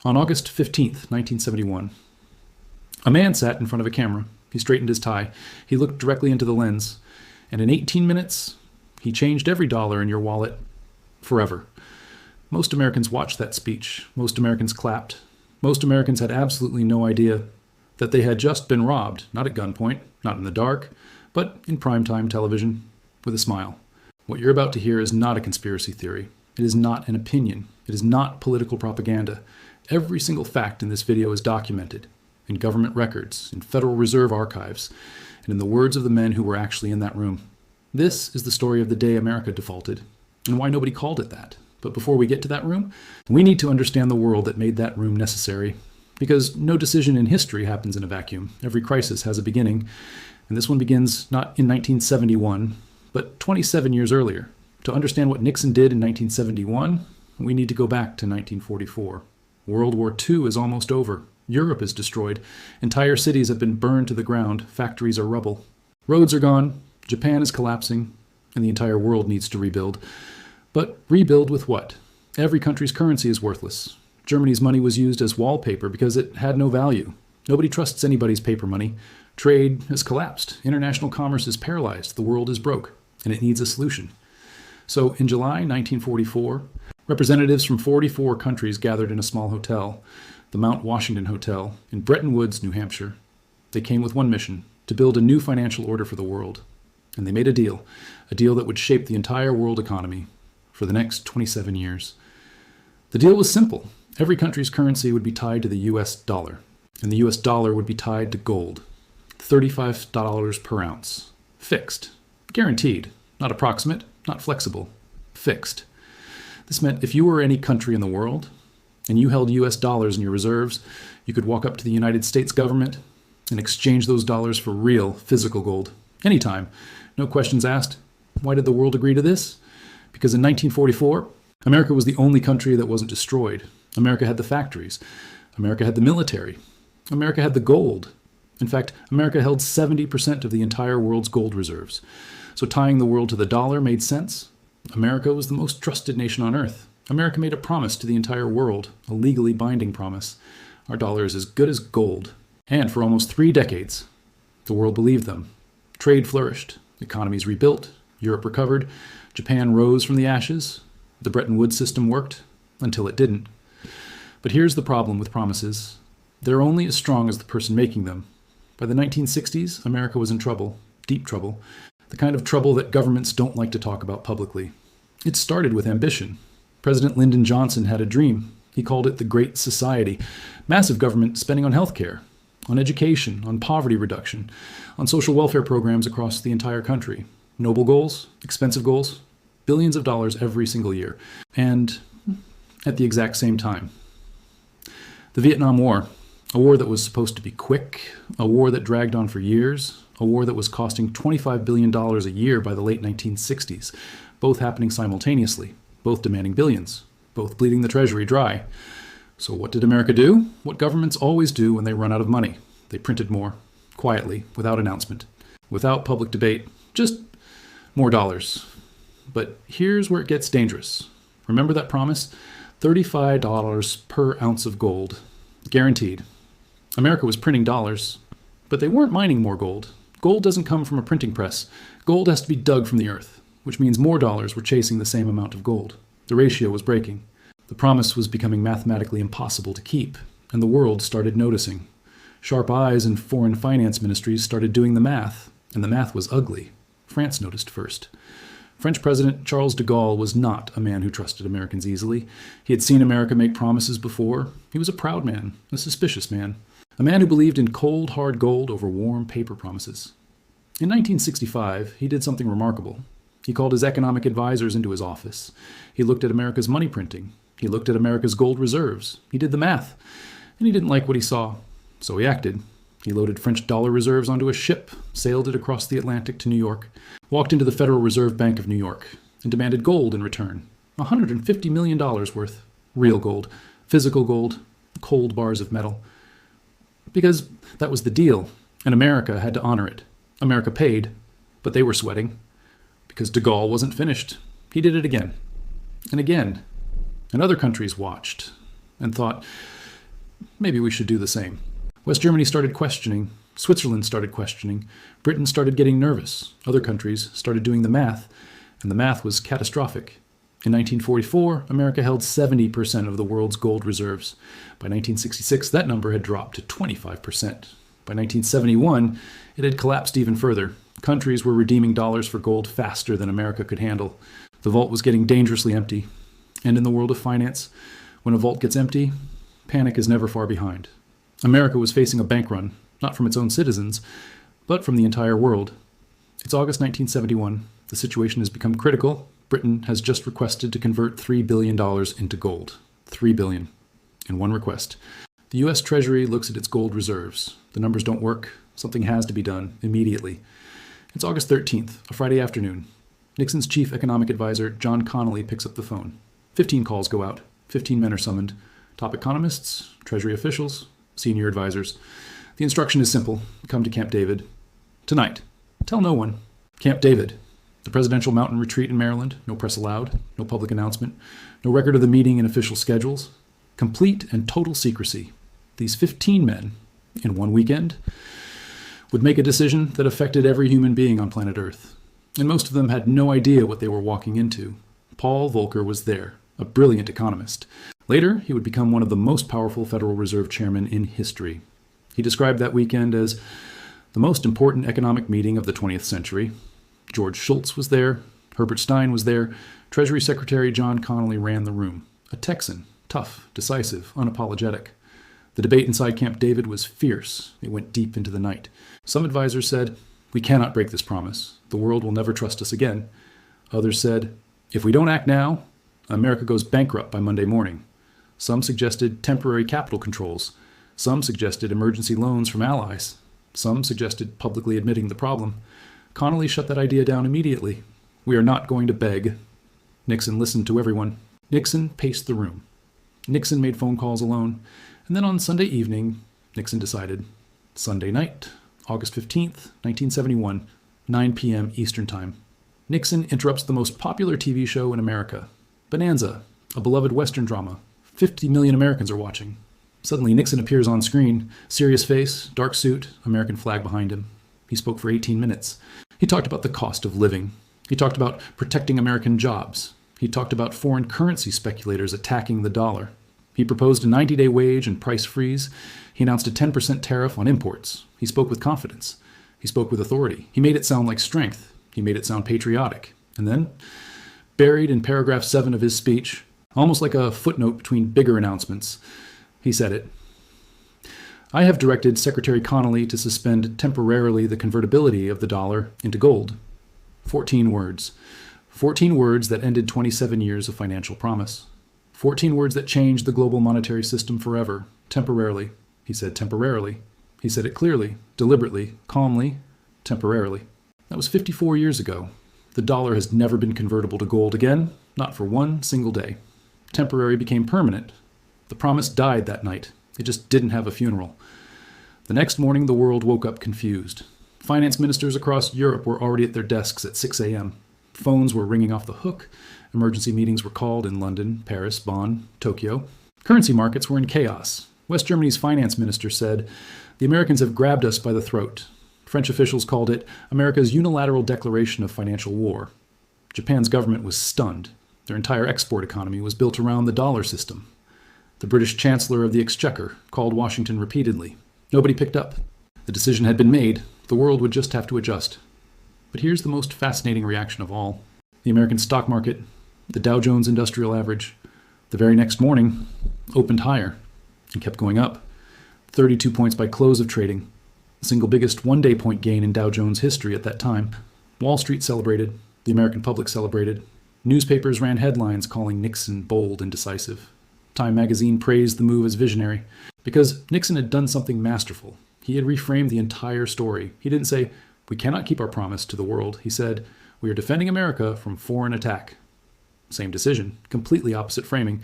On August 15th, 1971, a man sat in front of a camera. He straightened his tie. He looked directly into the lens. And in 18 minutes, he changed every dollar in your wallet forever. Most Americans watched that speech. Most Americans clapped. Most Americans had absolutely no idea that they had just been robbed, not at gunpoint, not in the dark, but in primetime television with a smile. What you're about to hear is not a conspiracy theory. It is not an opinion. It is not political propaganda. Every single fact in this video is documented in government records, in Federal Reserve archives, and in the words of the men who were actually in that room. This is the story of the day America defaulted, and why nobody called it that. But before we get to that room, we need to understand the world that made that room necessary. Because no decision in history happens in a vacuum. Every crisis has a beginning, and this one begins not in 1971, but 27 years earlier. To understand what Nixon did in 1971, we need to go back to 1944. World War II is almost over. Europe is destroyed. Entire cities have been burned to the ground. Factories are rubble. Roads are gone. Japan is collapsing, and the entire world needs to rebuild. But rebuild with what? Every country's currency is worthless. Germany's money was used as wallpaper because it had no value. Nobody trusts anybody's paper money. Trade has collapsed. International commerce is paralyzed. The world is broke, and it needs a solution. So in July 1944, representatives from 44 countries gathered in a small hotel, the Mount Washington Hotel in Bretton Woods, New Hampshire. They came with one mission, to build a new financial order for the world. And they made a deal that would shape the entire world economy for the next 27 years. The deal was simple. Every country's currency would be tied to the US dollar, and the US dollar would be tied to gold. $35 per ounce. Fixed. Guaranteed. Not approximate, not flexible. Fixed. This meant if you were any country in the world, and you held US dollars in your reserves, you could walk up to the United States government and exchange those dollars for real, physical gold. Anytime. No questions asked. Why did the world agree to this? Because in 1944, America was the only country that wasn't destroyed. America had the factories. America had the military. America had the gold. In fact, America held 70% of the entire world's gold reserves. So tying the world to the dollar made sense. America was the most trusted nation on earth. America made a promise to the entire world, a legally binding promise. Our dollar is as good as gold. And for almost 3 decades, the world believed them. Trade flourished. Economies rebuilt. Europe recovered. Japan rose from the ashes. The Bretton Woods system worked until it didn't. But here's the problem with promises. They're only as strong as the person making them. By the 1960s, America was in trouble, deep trouble, the kind of trouble that governments don't like to talk about publicly. It started with ambition. President Lyndon Johnson had a dream. He called it the Great Society. Massive government spending on healthcare, on education, on poverty reduction, on social welfare programs across the entire country. Noble goals, expensive goals, billions of dollars every single year. And at the exact same time. The Vietnam War, a war that was supposed to be quick, a war that dragged on for years, a war that was costing $25 billion a year by the late 1960s, both happening simultaneously, both demanding billions, both bleeding the treasury dry. So what did America do? What governments always do when they run out of money. They printed more, quietly, without announcement, without public debate, just more dollars. But here's where it gets dangerous. Remember that promise? $35 per ounce of gold. Guaranteed. America was printing dollars, but they weren't mining more gold. Gold doesn't come from a printing press. Gold has to be dug from the earth, which means more dollars were chasing the same amount of gold. The ratio was breaking. The promise was becoming mathematically impossible to keep, and the world started noticing. Sharp eyes in foreign finance ministries started doing the math, and the math was ugly. France noticed first. French President Charles de Gaulle was not a man who trusted Americans easily. He had seen America make promises before. He was a proud man, a suspicious man, a man who believed in cold, hard gold over warm paper promises. In 1965, he did something remarkable. He called his economic advisors into his office. He looked at America's money printing. He looked at America's gold reserves. He did the math, and he didn't like what he saw, so he acted. He loaded French dollar reserves onto a ship, sailed it across the Atlantic to New York, walked into the Federal Reserve Bank of New York, and demanded gold in return. $150 million worth. Real gold. Physical gold. Cold bars of metal. Because that was the deal, and America had to honor it. America paid, but they were sweating. Because de Gaulle wasn't finished. He did it again. And again. And other countries watched and thought, maybe we should do the same. West Germany started questioning. Switzerland started questioning. Britain started getting nervous. Other countries started doing the math, and the math was catastrophic. In 1944, America held 70% of the world's gold reserves. By 1966, that number had dropped to 25%. By 1971, it had collapsed even further. Countries were redeeming dollars for gold faster than America could handle. The vault was getting dangerously empty. And in the world of finance, when a vault gets empty, panic is never far behind. America was facing a bank run, not from its own citizens, but from the entire world. It's August 1971. The situation has become critical. Britain has just requested to convert $3 billion into gold. $3 billion in one request. The U.S. Treasury looks at its gold reserves. The numbers don't work. Something has to be done immediately. It's August 13th, a Friday afternoon. Nixon's chief economic advisor, John Connally, picks up the phone. 15 calls go out. 15 men are summoned. Top economists, Treasury officials, senior advisors. The instruction is simple. Come to Camp David. Tonight. Tell no one. Camp David. The presidential mountain retreat in Maryland. No press allowed. No public announcement. No record of the meeting in official schedules. Complete and total secrecy. These 15 men, in one weekend, would make a decision that affected every human being on planet Earth. And most of them had no idea what they were walking into. Paul Volcker was there, a brilliant economist. Later, he would become one of the most powerful Federal Reserve chairmen in history. He described that weekend as the most important economic meeting of the 20th century. George Shultz was there. Herbert Stein was there. Treasury Secretary John Connally ran the room. A Texan, tough, decisive, unapologetic. The debate inside Camp David was fierce. It went deep into the night. Some advisors said, "We cannot break this promise. The world will never trust us again." Others said, "If we don't act now, America goes bankrupt by Monday morning." Some suggested temporary capital controls. Some suggested emergency loans from allies. Some suggested publicly admitting the problem. Connally shut that idea down immediately. "We are not going to beg." Nixon listened to everyone. Nixon paced the room. Nixon made phone calls alone. And then on Sunday evening, Nixon decided. Sunday night, August 15th, 1971, 9 p.m. Eastern Time. Nixon interrupts the most popular TV show in America. Bonanza, a beloved Western drama. 50 million Americans are watching. Suddenly, Nixon appears on screen. Serious face, dark suit, American flag behind him. He spoke for 18 minutes. He talked about the cost of living. He talked about protecting American jobs. He talked about foreign currency speculators attacking the dollar. He proposed a 90-day wage and price freeze. He announced a 10% tariff on imports. He spoke with confidence. He spoke with authority. He made it sound like strength. He made it sound patriotic. And then, buried in paragraph 7 of his speech, almost like a footnote between bigger announcements, he said it. "I have directed Secretary Connally to suspend temporarily the convertibility of the dollar into gold." 14 words. 14 words that ended 27 years of financial promise. 14 words that changed the global monetary system forever. Temporarily. He said temporarily. He said it clearly, deliberately, calmly, temporarily. That was 54 years ago. The dollar has never been convertible to gold again, not for one single day. Temporary became permanent. The promise died that night. It just didn't have a funeral. The next morning, the world woke up confused. Finance ministers across Europe were already at their desks at 6 a.m. Phones were ringing off the hook. Emergency meetings were called in London, Paris, Bonn, Tokyo. Currency markets were in chaos. West Germany's finance minister said, "The Americans have grabbed us by the throat." French officials called it America's unilateral declaration of financial war. Japan's government was stunned. Their entire export economy was built around the dollar system. The British Chancellor of the Exchequer called Washington repeatedly. Nobody picked up. The decision had been made. The world would just have to adjust. But here's the most fascinating reaction of all. The American stock market, the Dow Jones Industrial Average, the very next morning, opened higher and kept going up. 32 points by close of trading, the single biggest one-day point gain in Dow Jones history at that time. Wall Street celebrated. The American public celebrated. Newspapers ran headlines calling Nixon bold and decisive. Time magazine praised the move as visionary because Nixon had done something masterful. He had reframed the entire story. He didn't say, "We cannot keep our promise to the world." He said, "We are defending America from foreign attack." Same decision, completely opposite framing.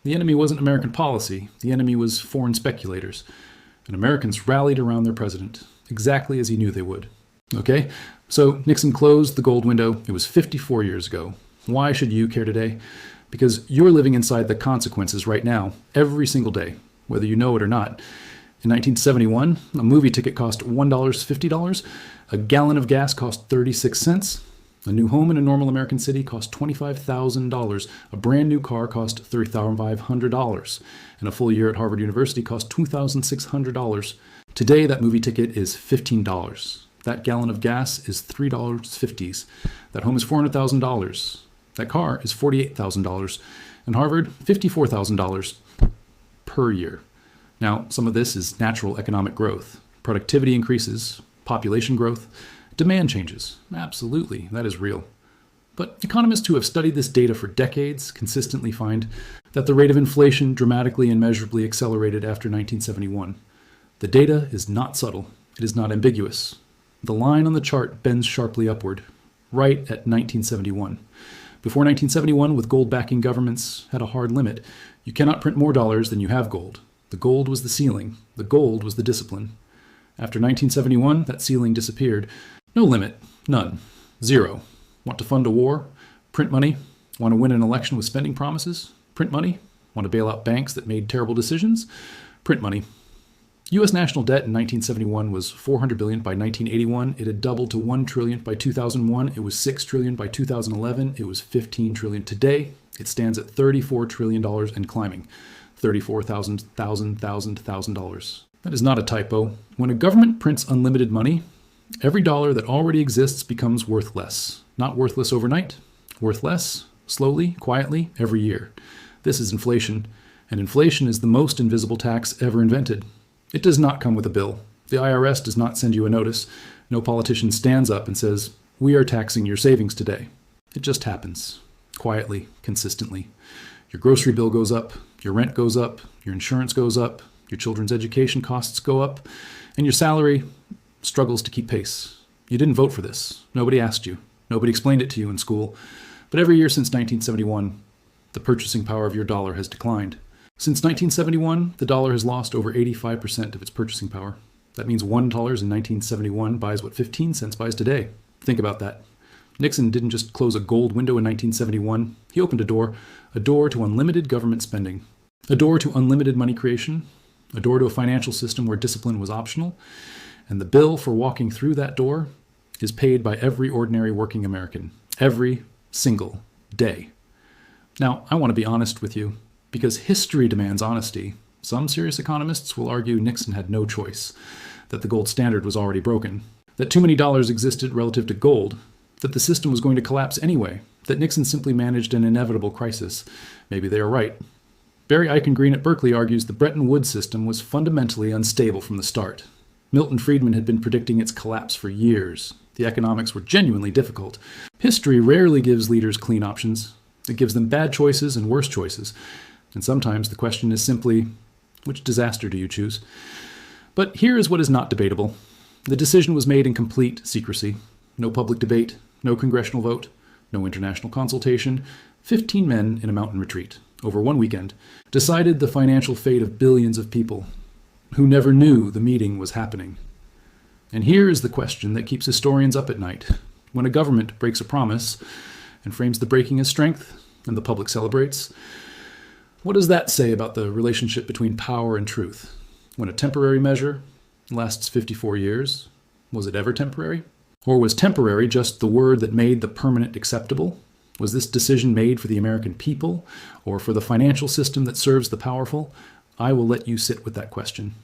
The enemy wasn't American policy. The enemy was foreign speculators. And Americans rallied around their president, exactly as he knew they would. Okay, so Nixon closed the gold window. It was 54 years ago. Why should you care today? Because you're living inside the consequences right now, every single day. whether you know it or not. In 1971, a movie ticket cost $1.50, a gallon of gas cost 36 cents, a new home in a normal American city cost $25,000, a brand new car cost $3,500, and a full year at Harvard University cost $2,600. Today, that movie ticket is $15. That gallon of gas is $3.50. That home is $400,000. That car is $48,000. And Harvard, $54,000 per year. Now, some of this is natural economic growth. Productivity increases, population growth, demand changes. Absolutely, that is real. But economists who have studied this data for decades consistently find that the rate of inflation dramatically and measurably accelerated after 1971. The data is not subtle. It is not ambiguous. The line on the chart bends sharply upward, right at 1971. Before 1971, with gold backing governments had a hard limit. You cannot print more dollars than you have gold. The gold was the ceiling. The gold was the discipline. After 1971, that ceiling disappeared. No limit. None. Zero. Want to fund a war? Print money. Want to win an election with spending promises? Print money. Want to bail out banks that made terrible decisions? Print money. U.S. national debt in 1971 was $400 billion. By 1981, it had doubled to $1 trillion. By 2001, it was $6 trillion. By 2011, it was $15 trillion. Today, it stands at $34 trillion and climbing. $34,000. That is not a typo. When a government prints unlimited money, every dollar that already exists becomes worth less. Not worthless overnight, worth less, slowly, quietly, every year. This is inflation, and inflation is the most invisible tax ever invented. It does not come with a bill. The IRS does not send you a notice. No politician stands up and says, "We are taxing your savings today." It just happens, quietly, consistently. Your grocery bill goes up, your rent goes up, your insurance goes up, your children's education costs go up, and your salary struggles to keep pace. You didn't vote for this. Nobody asked you. Nobody explained it to you in school. But every year since 1971, the purchasing power of your dollar has declined. Since 1971, the dollar has lost over 85% of its purchasing power. That means $1 in 1971 buys what 15 cents buys today. Think about that. Nixon didn't just close a gold window in 1971. He opened a door to unlimited government spending, a door to unlimited money creation, a door to a financial system where discipline was optional, and the bill for walking through that door is paid by every ordinary working American, every single day. Now, I want to be honest with you, because history demands honesty. Some serious economists will argue Nixon had no choice, that the gold standard was already broken, that too many dollars existed relative to gold, that the system was going to collapse anyway, that Nixon simply managed an inevitable crisis. Maybe they are right. Barry Eichengreen at Berkeley argues the Bretton Woods system was fundamentally unstable from the start. Milton Friedman had been predicting its collapse for years. The economics were genuinely difficult. History rarely gives leaders clean options. It gives them bad choices and worse choices. And sometimes the question is simply, which disaster do you choose? But here is what is not debatable. The decision was made in complete secrecy. No public debate, no congressional vote, no international consultation. 15 men in a mountain retreat, over one weekend, decided the financial fate of billions of people who never knew the meeting was happening. And here is the question that keeps historians up at night. When a government breaks a promise and frames the breaking as strength, and the public celebrates, what does that say about the relationship between power and truth? When a temporary measure lasts 54 years, was it ever temporary? Or was temporary just the word that made the permanent acceptable? Was this decision made for the American people or for the financial system that serves the powerful? I will let you sit with that question,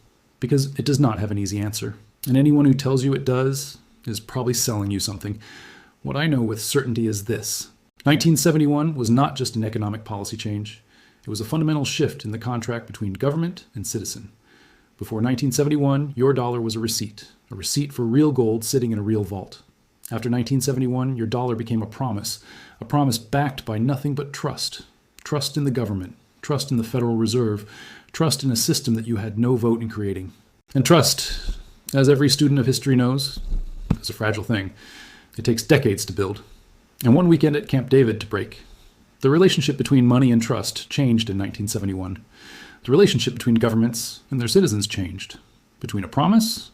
because it does not have an easy answer. And anyone who tells you it does is probably selling you something. What I know with certainty is this. 1971 was not just an economic policy change. It was a fundamental shift in the contract between government and citizen. Before 1971, your dollar was a receipt for real gold sitting in a real vault. After 1971, your dollar became a promise backed by nothing but trust. Trust in the government, trust in the Federal Reserve, trust in a system that you had no vote in creating. And trust, as every student of history knows, is a fragile thing. It takes decades to build, and one weekend at Camp David to break. The relationship between money and trust changed in 1971. The relationship between governments and their citizens changed. Between a promise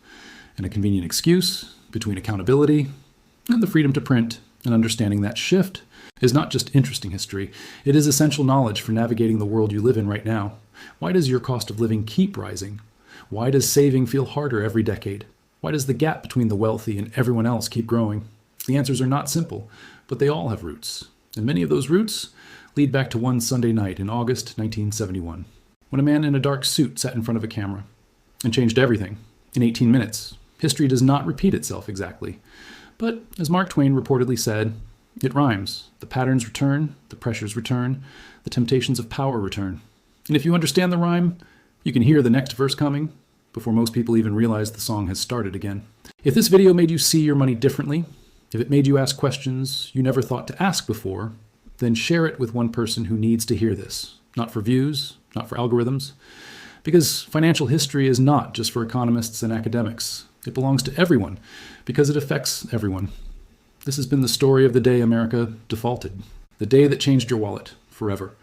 and a convenient excuse, between accountability and the freedom to print, and understanding that shift is not just interesting history. It is essential knowledge for navigating the world you live in right now. Why does your cost of living keep rising? Why does saving feel harder every decade? Why does the gap between the wealthy and everyone else keep growing? The answers are not simple, but they all have roots. And many of those roots lead back to one Sunday night in August 1971, when a man in a dark suit sat in front of a camera and changed everything in 18 minutes. History does not repeat itself exactly. But as Mark Twain reportedly said, it rhymes. The patterns return, the pressures return, the temptations of power return. And if you understand the rhyme, you can hear the next verse coming before most people even realize the song has started again. If this video made you see your money differently, if it made you ask questions you never thought to ask before, then share it with one person who needs to hear this. Not for views, not for algorithms, because financial history is not just for economists and academics. It belongs to everyone because it affects everyone. This has been the story of the day America defaulted, the day that changed your wallet forever.